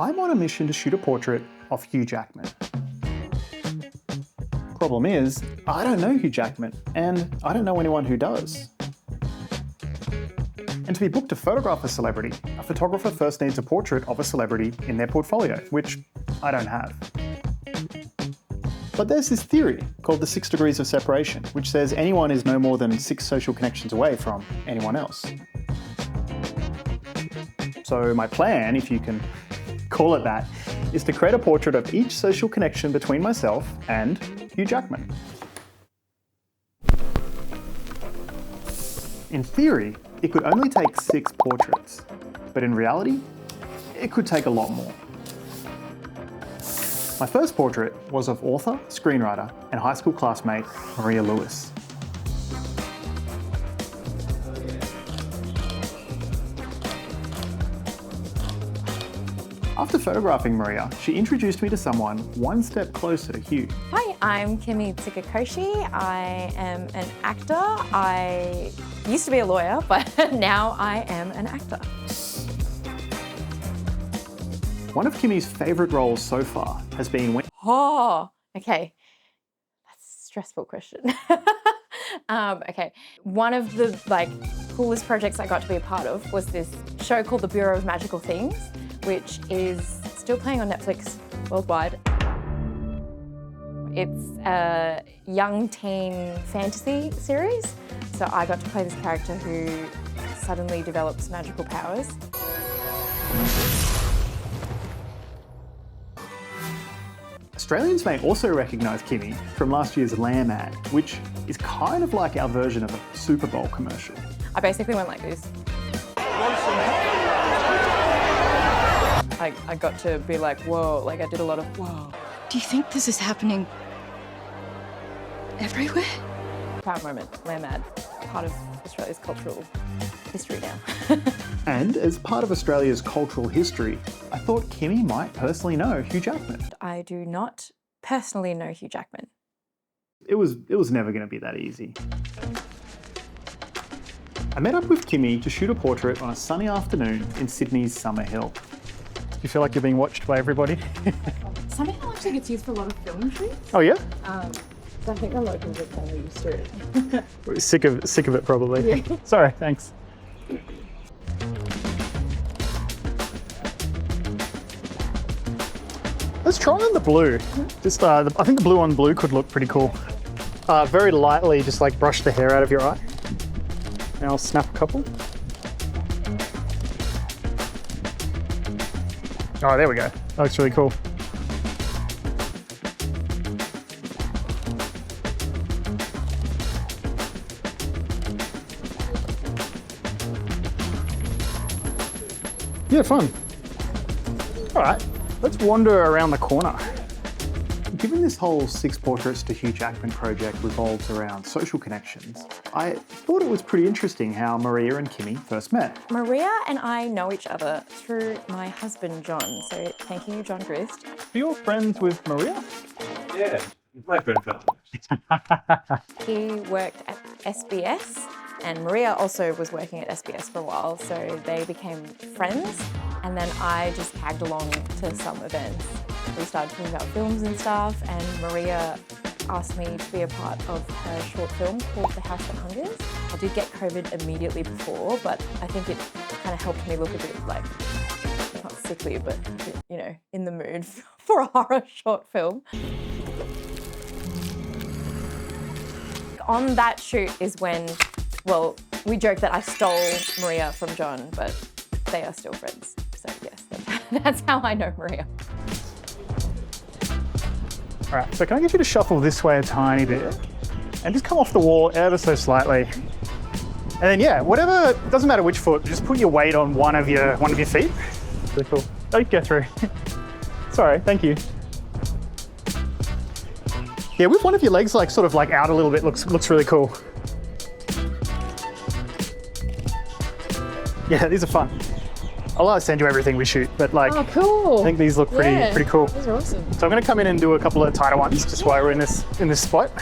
I'm on a mission to shoot a portrait of Hugh Jackman. Problem is, I don't know Hugh Jackman, and I don't know anyone who does. And to be booked to photograph a celebrity, a photographer first needs a portrait of a celebrity in their portfolio, which I don't have. But there's this theory called the 6 degrees of separation, which says anyone is no more than 6 social connections away from anyone else. So my plan, if you can call it that, is to create a portrait of each social connection between myself and Hugh Jackman. In theory, it could only take 6 portraits, but in reality, it could take a lot more. My first portrait was of author, screenwriter, and high school classmate Maria Lewis. After photographing Maria, she introduced me to someone one step closer to Hugh. Hi, I'm Kimie Tsukakoshi. I am an actor. I used to be a lawyer, but now I am an actor. One of Kimie's favourite roles so far has been when... Oh, okay. That's a stressful question. Okay. One of the coolest projects I got to be a part of was this show called The Bureau of Magical Things, which is still playing on Netflix worldwide. It's a young teen fantasy series. So I got to play this character who suddenly develops magical powers. Australians may also recognise Kimie from last year's Lamb ad, which is kind of like our version of a Super Bowl commercial. I basically went like this. I got to be like, whoa, I did a lot of whoa. Do you think this is happening everywhere? Proud moment, Lamb ad, part of Australia's cultural history now. And as part of Australia's cultural history, I thought Kimie might personally know Hugh Jackman. I do not personally know Hugh Jackman. It was never going to be that easy. I met up with Kimie to shoot a portrait on a sunny afternoon in Sydney's Summer Hill. Do you feel like you're being watched by everybody? Summer Hill actually gets used for a lot of film shoots. Oh yeah? So I think the locals are kind of used to it. Sick of it probably. Yeah. Sorry, thanks. Let's try on the blue. Just, I think the blue on blue could look pretty cool. Very lightly, just brush the hair out of your eye. And I'll snap a couple. Oh, there we go. That looks really cool. Yeah, fun. All right, let's wander around the corner. Given this whole 6 portraits to Hugh Jackman project revolves around social connections, I thought it was pretty interesting how Maria and Kimie first met. Maria and I know each other through my husband, John. So thank you, John Grist. Are you friends with Maria? Yeah, my friend fell. He worked at SBS, and Maria also was working at SBS for a while, so they became friends. And then I just tagged along to some events. We started talking about films and stuff, and Maria asked me to be a part of her short film called The House That Hungers. I did get COVID immediately before, but I think it kind of helped me look a bit not sickly, but in the mood for a horror short film. On that shoot is when, we joked that I stole Maria from John, but they are still friends. So yes, that's how I know Maria. All right, so can I get you to shuffle this way a tiny bit and just come off the wall ever so slightly. And then yeah, whatever, doesn't matter which foot, just put your weight on one of your feet. Really cool. Oh, you can go through. Sorry, thank you. Yeah, with one of your legs out a little bit looks really cool. Yeah, these are fun. I'll send you everything we shoot, but oh, cool. I think these look pretty cool. These are awesome. So I'm going to come in and do a couple of tighter ones just while we're in this spot.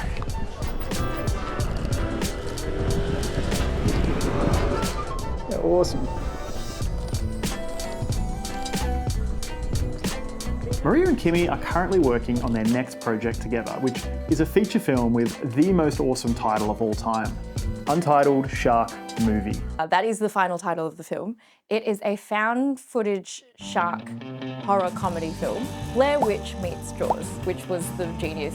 Yeah, awesome. Maria and Kimie are currently working on their next project together, which is a feature film with the most awesome title of all time, Untitled Shark Movie. That is the final title of the film. It is a found footage shark horror comedy film, Blair Witch meets Jaws, which was the genius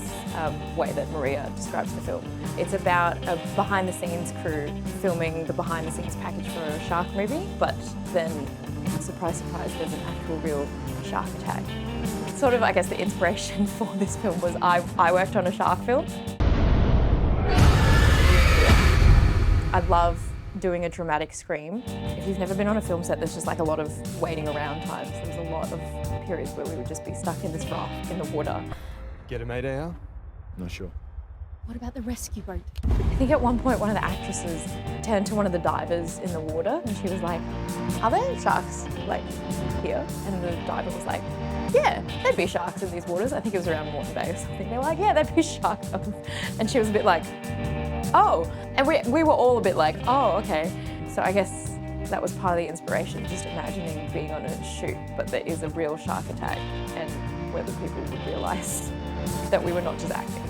way that Maria describes the film. It's about a behind-the-scenes crew filming the behind-the-scenes package for a shark movie, but then, surprise, surprise, there's an actual real shark attack. Sort of, I guess, the inspiration for this film was I worked on a shark film. I love doing a dramatic scream. If you've never been on a film set, there's just like a lot of waiting around times. There's a lot of periods where we would just be stuck in this raft in the water. Get a mayday out? Not sure. What about the rescue boat? I think at one point one of the actresses turned to one of the divers in the water and she was like, "Are there sharks like here?" And the diver was like, "Yeah, there'd be sharks in these waters." I think it was around Moreton Bay or something. They were like, "Yeah, there'd be sharks." And she was a bit like, "Oh." And we were all a bit like, "Oh, okay." So I guess that was part of the inspiration, just imagining being on a shoot, but there is a real shark attack and whether people would realise that we were not just acting.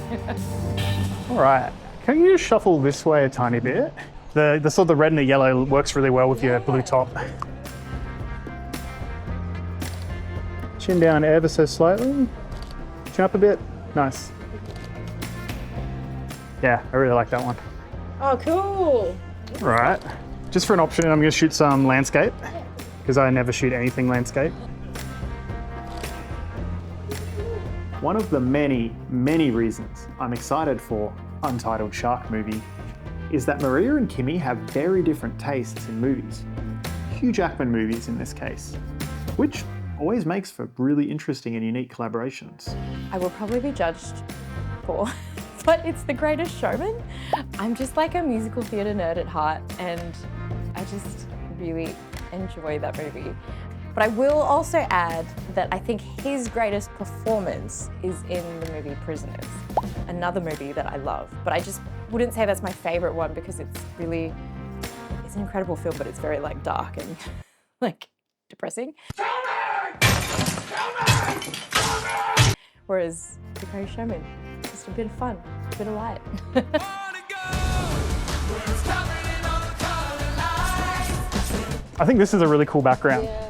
All right, can you just shuffle this way a tiny bit? The sort of the red and the yellow works really well with your blue top. Chin down ever so slightly. Chin up a bit. Nice. Yeah, I really like that one. Oh, cool. All right, just for an option, I'm gonna shoot some landscape because I never shoot anything landscape. One of the many, many reasons I'm excited for Untitled Shark Movie is that Maria and Kimie have very different tastes in movies. Hugh Jackman movies in this case, which always makes for really interesting and unique collaborations. I will probably be judged for, but it's The Greatest Showman. I'm just like a musical theatre nerd at heart and I just really enjoy that movie. But I will also add that I think his greatest performance is in the movie Prisoners, another movie that I love. But I just wouldn't say that's my favourite one because it's an incredible film, but it's very like dark and like depressing. Whereas The Greatest Showman, just a bit of fun, a bit of light. I think this is a really cool background. Yeah.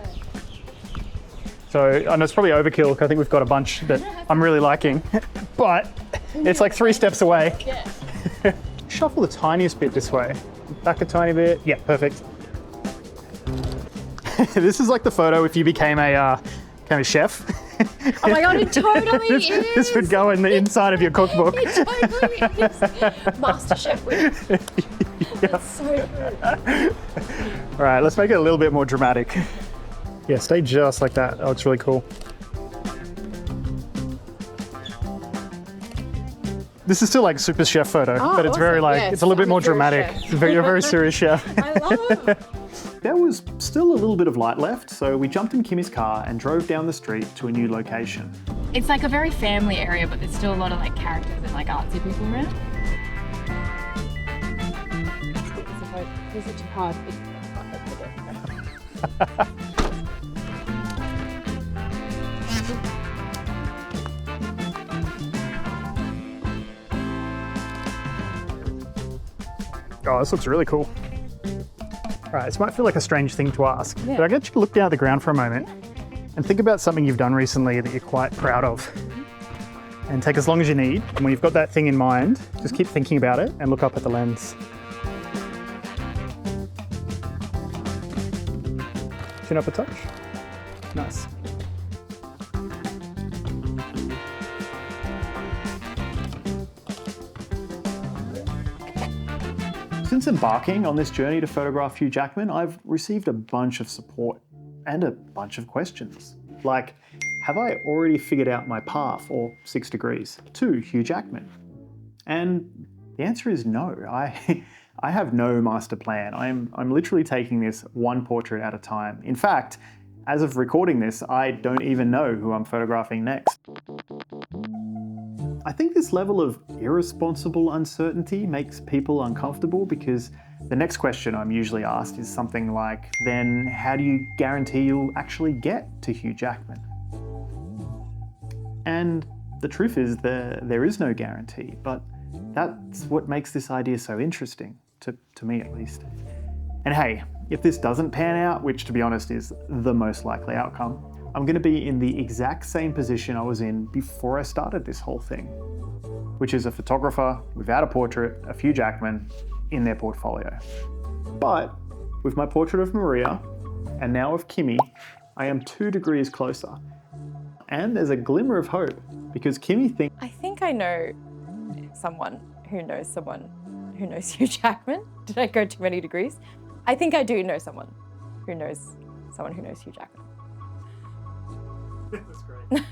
So I know it's probably overkill because I think we've got a bunch that I'm really liking, but it's like 3 steps away. Yeah. Shuffle the tiniest bit this way. Back a tiny bit. Yeah, perfect. This is like the photo if you became a chef. Oh my God, it totally is. This would go in the inside of your cookbook. It totally is. Master Chef win. That's so good. All right, let's make it a little bit more dramatic. Yeah, stay just like that. That looks really cool. This is still like super chef photo, but it's very like, Yes, it's a little bit more dramatic. You're a very serious chef. I love. There was still a little bit of light left, so we jumped in Kimie's car and drove down the street to a new location. It's like a very family area, but there's still a lot of like characters and like artsy people around. If I visit too hard, Oh, this looks really cool. All right, this might feel like a strange thing to ask, but I get you to look down at the ground for a moment and think about something you've done recently that you're quite proud of. And take as long as you need. And when you've got that thing in mind, just keep thinking about it and look up at the lens. Chin up a touch. Nice. Since embarking on this journey to photograph Hugh Jackman, I've received a bunch of support and a bunch of questions. Like, have I already figured out my path, or 6 degrees, to Hugh Jackman? And the answer is no. I have no master plan. I'm literally taking this one portrait at a time. In fact, as of recording this, I don't even know who I'm photographing next. I think this level of irresponsible uncertainty makes people uncomfortable because the next question I'm usually asked is something like, then how do you guarantee you'll actually get to Hugh Jackman? And the truth is there is no guarantee, but that's what makes this idea so interesting, to me at least. And hey, if this doesn't pan out, which to be honest is the most likely outcome, I'm going to be in the exact same position I was in before I started this whole thing, which is a photographer without a portrait of Hugh Jackman in their portfolio. But with my portrait of Maria, and now of Kimie, I am 2 degrees closer. And there's a glimmer of hope, because Kimie thinks... I think I know someone who knows Hugh Jackman. Did I go too many degrees? I think I do know someone who knows Hugh Jackman. That's great.